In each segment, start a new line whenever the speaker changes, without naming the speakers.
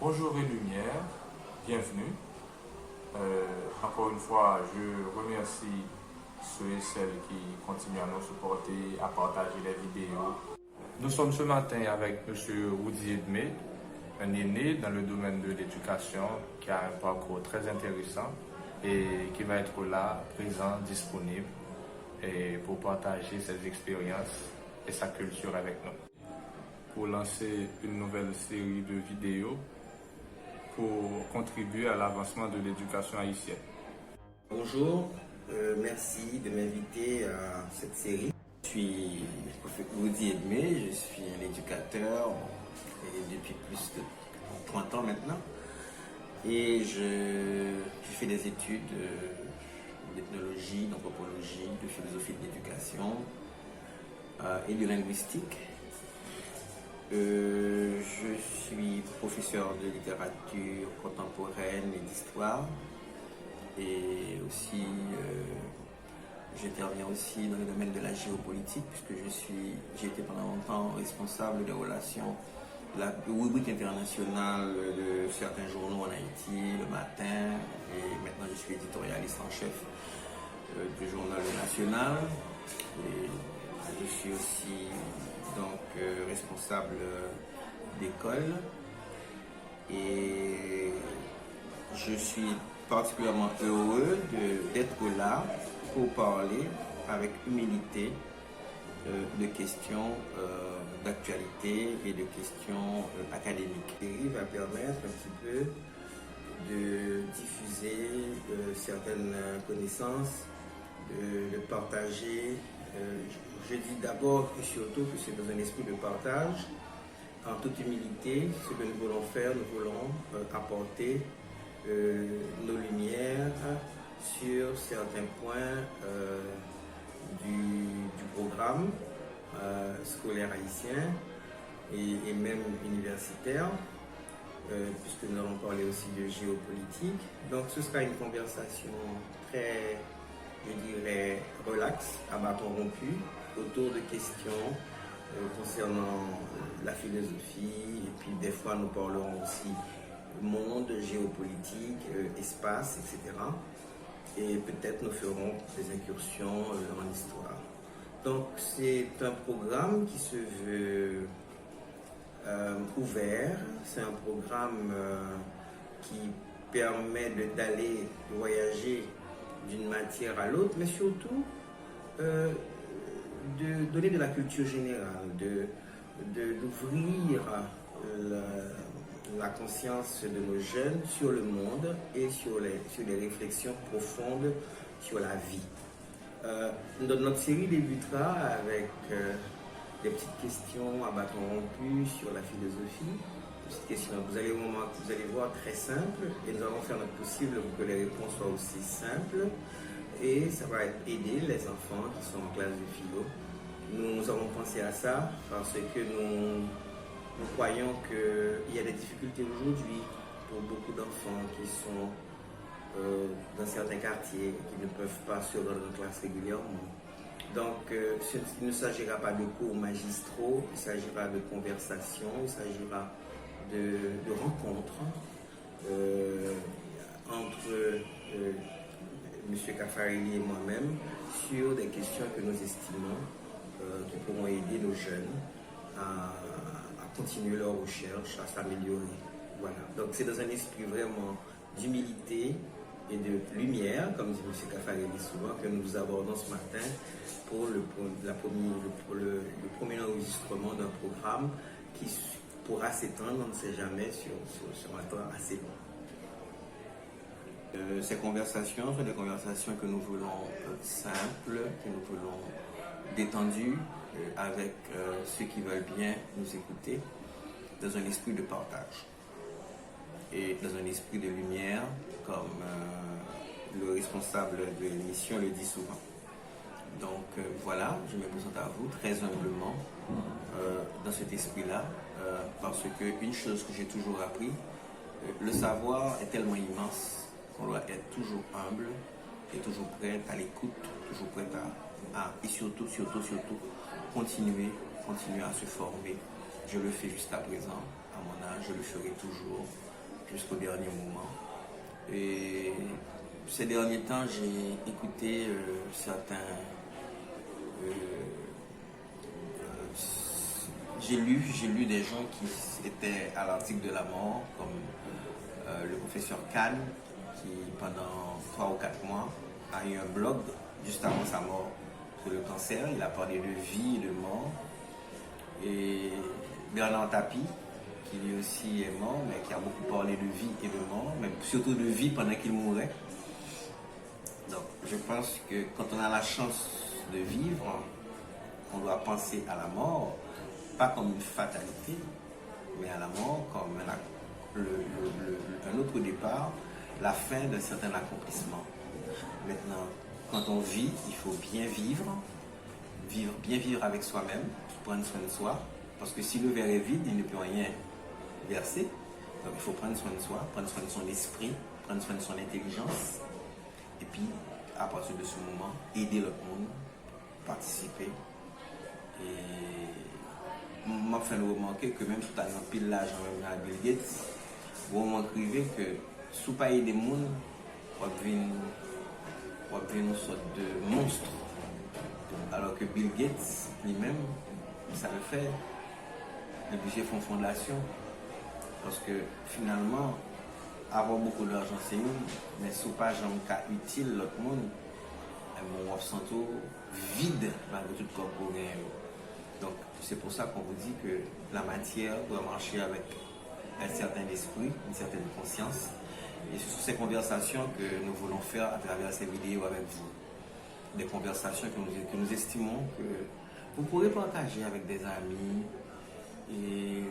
Bonjour et lumière, bienvenue. Encore une fois, je remercie ceux et celles qui continuent à nous supporter, à partager les vidéos. Nous sommes ce matin avec M. Woody Edmé, un aîné dans le domaine de l'éducation qui a un parcours très intéressant et qui va être là, présent, disponible et pour partager ses expériences et sa culture avec nous. Pour lancer une nouvelle série de vidéos pour contribuer à l'avancement de l'éducation haïtienne.
Bonjour, merci de m'inviter à cette série. Je suis Woody Edmé, je suis un éducateur depuis plus de 30 ans maintenant. Et je fais des études d'ethnologie, d'anthropologie, de philosophie de l'éducation et de linguistique. Je suis professeur de littérature contemporaine et d'histoire. Et aussi, j'interviens aussi dans le domaine de la géopolitique, puisque j'ai été pendant longtemps responsable des relations de la rubrique internationale de certains journaux en Haïti, Le Matin, et maintenant je suis éditorialiste en chef du journal National. Et je suis aussi donc responsable d'école. Et je suis particulièrement heureux d'être là pour parler avec humilité de questions d'actualité et de questions académiques. Il va permettre un petit peu de diffuser certaines connaissances, de partager. Je dis d'abord et surtout que c'est dans un esprit de partage. En toute humilité, ce que nous voulons faire, nous voulons apporter nos lumières sur certains points du programme scolaire haïtien et même universitaire, puisque nous allons parler aussi de géopolitique. Donc ce sera une conversation très, je dirais, relaxe, à bâton rompu, autour de questions concernant la philosophie, et puis des fois nous parlerons aussi monde, géopolitique, espace, etc. Et peut-être nous ferons des incursions en histoire. Donc c'est un programme qui se veut ouvert, c'est un programme qui permet d'aller voyager d'une matière à l'autre, mais surtout de donner de la culture générale, d'ouvrir la conscience de nos jeunes sur le monde et sur les réflexions profondes sur la vie. Notre série débutera avec des petites questions à bâton rompu sur la philosophie. Petites questions, vous allez voir, très simples, et nous allons faire notre possible pour que les réponses soient aussi simples. Et ça va aider les enfants qui sont en classe de philo. Nous avons pensé à ça parce que nous croyons qu'il y a des difficultés aujourd'hui pour beaucoup d'enfants qui sont dans certains quartiers, qui ne peuvent pas se rendre en classe régulièrement. Donc, il ne s'agira pas de cours magistraux, il s'agira de conversations, il s'agira de rencontres entre M. Kafarili et moi-même sur des questions que nous estimons qui pourront aider nos jeunes à continuer leur recherche, à s'améliorer. Voilà. Donc c'est dans un esprit vraiment d'humilité et de lumière, comme dit M. Kafarili souvent, que nous vous abordons ce matin pour le premier enregistrement d'un programme qui pourra s'étendre, on ne sait jamais, sur un temps assez long. Ces conversations sont des conversations que nous voulons simples, que nous voulons détendues, avec ceux qui veulent bien nous écouter, dans un esprit de partage et dans un esprit de lumière, comme le responsable de l'émission le dit souvent. Donc voilà, je me présente à vous très humblement dans cet esprit-là, parce qu'une chose que j'ai toujours appris, le savoir est tellement immense qu'on doit être toujours humble et toujours prêt à l'écoute, toujours prêt et surtout, continuer à se former. Je le fais jusqu'à présent mon âge, je le ferai toujours jusqu'au dernier moment. Et ces derniers temps, j'ai écouté j'ai lu des gens qui étaient à l'article de la mort, comme le professeur Kahn, qui pendant 3 ou 4 mois a eu un blog juste avant sa mort sur le cancer. Il a parlé de vie et de mort. Et Bernard Tapie, qui lui aussi est mort, mais qui a beaucoup parlé de vie et de mort, mais surtout de vie pendant qu'il mourait. Donc, je pense que quand on a la chance de vivre, on doit penser à la mort, pas comme une fatalité, mais à la mort comme un autre départ, la fin d'un certain accomplissement. Maintenant, quand on vit, il faut bien vivre avec soi-même, prendre soin de soi, parce que si le verre est vide, il ne peut rien verser. Donc il faut prendre soin de soi, prendre soin de son esprit, prendre soin de son intelligence, et puis à partir de ce moment, aider l'autre monde, participer. Et m'a fait remarquer que même si tu as un pile l'argent même à Bill Gates, vous m'écrivez que si tu pas aider les gens, on va devenir une sorte de monstre. Alors que Bill Gates lui-même, ça le fait. Le budget font fondation. Parce que finalement, avoir beaucoup d'argent c'est une, mais si pas jamais cas utile l'autre monde, on se sent vide malgré tout le corps. Donc c'est pour ça qu'on vous dit que la matière doit marcher avec un certain esprit, une certaine conscience. Et ce sont ces conversations que nous voulons faire à travers ces vidéos avec vous. Des conversations que nous estimons que vous pourrez partager avec des amis et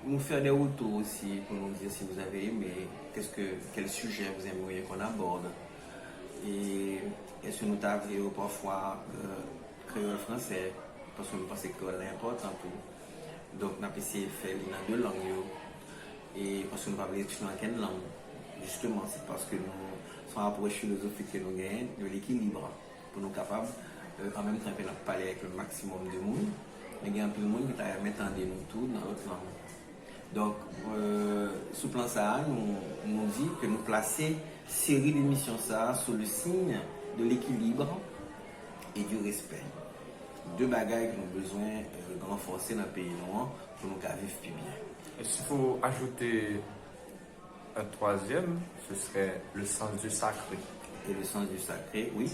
nous faire des retours aussi pour nous dire si vous avez aimé, quel sujet vous aimeriez qu'on aborde. Et est-ce que nous t'avons parfois créole français, parce que nous pensons que créole est important pour. Donc, nous avons essayé de faire dans 2 langues. Et parce que nous avons étudié dans quelle langue. Justement, c'est parce que nous sommes approche philosophique que nous gagnons de l'équilibre pour nous capables, en même temps que nous parler avec le maximum de monde, mais il y a un peu de monde qui a mettre nous tout dans notre langue. Donc, sous plan ça, nous dit que nous plaçons série d'émissions ça sous le signe de l'équilibre et du respect. 2 bagages que nous avons besoin de renforcer dans le pays noir pour nous vivre plus bien.
Est-ce qu'il faut ajouter un troisième, ce serait le sens du sacré?
Et le sens du sacré, oui,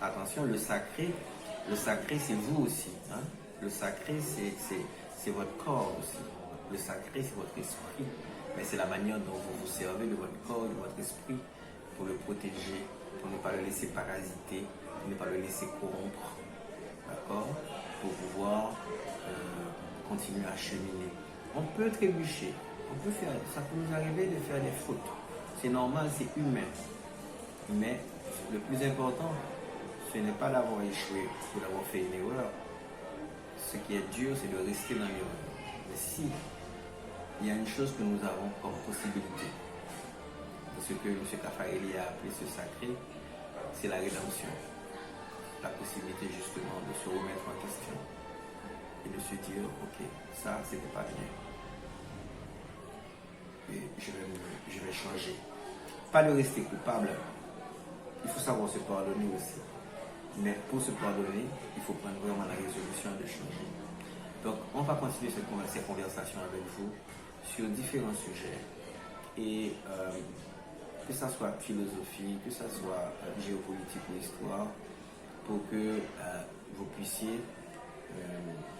attention, le sacré c'est vous aussi. Hein? Le sacré c'est votre corps aussi. Le sacré c'est votre esprit. Mais c'est la manière dont vous vous servez de votre corps, de votre esprit, pour le protéger, pour ne pas le laisser parasiter, pour ne pas le laisser corrompre. D'accord? Pour pouvoir continuer à cheminer. On peut trébucher, ça peut nous arriver de faire des fautes. C'est normal, c'est humain. Mais le plus important, ce n'est pas d'avoir échoué ou d'avoir fait une erreur. Ce qui est dur, c'est de rester dans l'erreur. Mais si il y a une chose que nous avons comme possibilité, ce que M. Kafaeli a appelé ce sacré, c'est la rédemption. La possibilité justement de se remettre en question et de se dire, ok, ça c'était pas bien. Et je vais changer. Pas de rester coupable. Il faut savoir se pardonner aussi. Mais pour se pardonner, il faut prendre vraiment la résolution de changer. Donc, on va continuer ces conversations avec vous sur différents sujets. Et que ce soit philosophie, que ce soit géopolitique ou histoire, pour que vous puissiez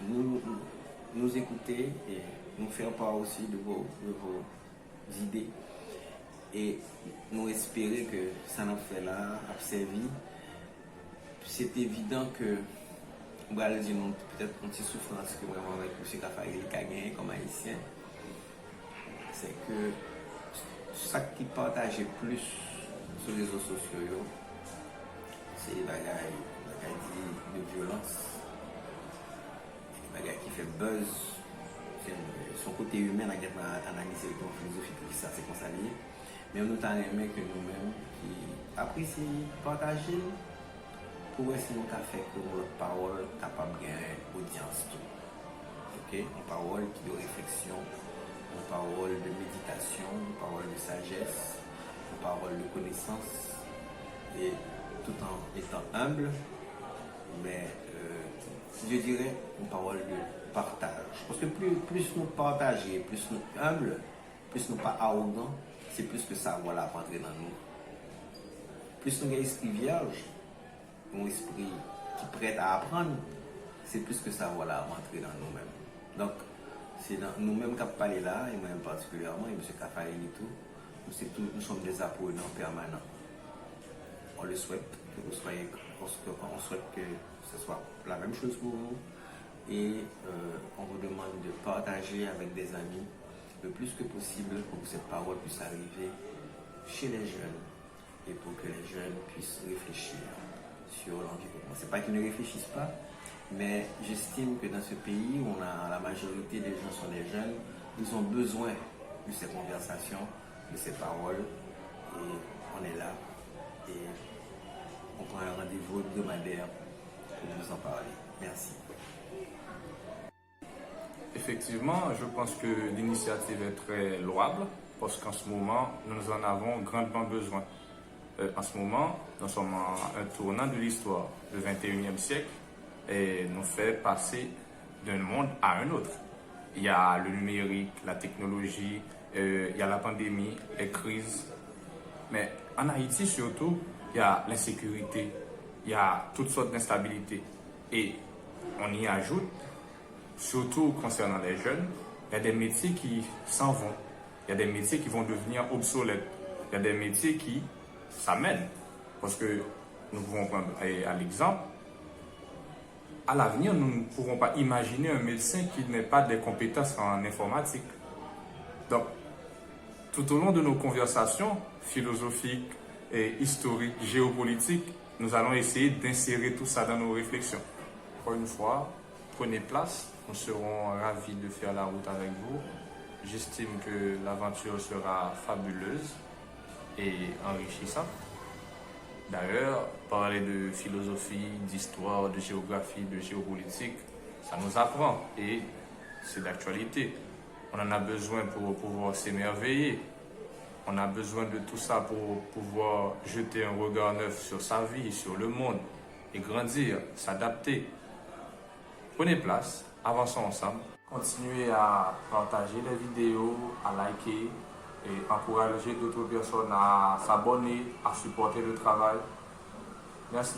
nous écouter et nous faire part aussi de vos idées. Et nous espérer que ça nous fait là, a servi. C'est évident que, on va le dire, peut-être une petite souffrance que vraiment avec M. Kafaeli a gagné comme haïtien, c'est que ça qui partageait plus sur les réseaux sociaux, c'est les bagailles de violence, les bagailles qui fait buzz. Son côté humain, on a analysé le plan philosophique, ça c'est comme ça lié. Mais nous avons aimé que nous-mêmes qui apprécions partager pour essayer de faire que notre parole capable de gagner audience. Ok? Okay? Une parole de réflexion, une parole de méditation, une parole de sagesse, une parole de connaissance, et tout en étant humble, mais je dirais une parole de partage. Parce que plus nous partageons, plus nous humbles, plus nous pas arrogants, c'est plus que ça va rentrer dans nous. Plus nous avons un esprit vierge, un esprit qui est prêt à apprendre, c'est plus que ça va rentrer dans nous-mêmes. Donc, c'est dans nous-mêmes qui parlons là, et moi particulièrement, et M. Kafaï et tout, nous sommes des apprenants permanents. On le souhaite, que vous soyez, on souhaite que ce soit la même chose pour vous, et on vous demande de partager avec des amis le plus que possible pour que cette parole puisse arriver chez les jeunes et pour que les jeunes puissent réfléchir sur l'environnement. C'est pas qu'ils ne réfléchissent pas, mais j'estime que dans ce pays où la majorité des gens sont des jeunes, ils ont besoin de ces conversations, de ces paroles, et on est là et on prend un rendez-vous hebdomadaire pour vous en parler. Merci.
Effectivement, je pense que l'initiative est très louable parce qu'en ce moment, nous en avons grandement besoin. En ce moment, nous sommes à un tournant de l'histoire. Le 21e siècle et nous fait passer d'un monde à un autre. Il y a le numérique, la technologie, il y a la pandémie, les crises. Mais en Haïti surtout, il y a l'insécurité, il y a toutes sortes d'instabilités. Et on y ajoute, surtout concernant les jeunes, il y a des métiers qui s'en vont. Il y a des métiers qui vont devenir obsolètes. Il y a des métiers qui s'amènent. Parce que nous pouvons prendre à l'exemple, à l'avenir, nous ne pourrons pas imaginer un médecin qui n'ait pas des compétences en informatique. Donc, tout au long de nos conversations philosophiques et historiques, géopolitiques, nous allons essayer d'insérer tout ça dans nos réflexions. Encore une fois, prenez place, nous serons ravis de faire la route avec vous. J'estime que l'aventure sera fabuleuse et enrichissante. D'ailleurs, parler de philosophie, d'histoire, de géographie, de géopolitique, ça nous apprend et c'est d'actualité. On en a besoin pour pouvoir s'émerveiller. On a besoin de tout ça pour pouvoir jeter un regard neuf sur sa vie, sur le monde et grandir, s'adapter. Prenez place, avançons ensemble. Continuez à partager les vidéos, à liker et encourager d'autres personnes à s'abonner, à supporter le travail. Merci.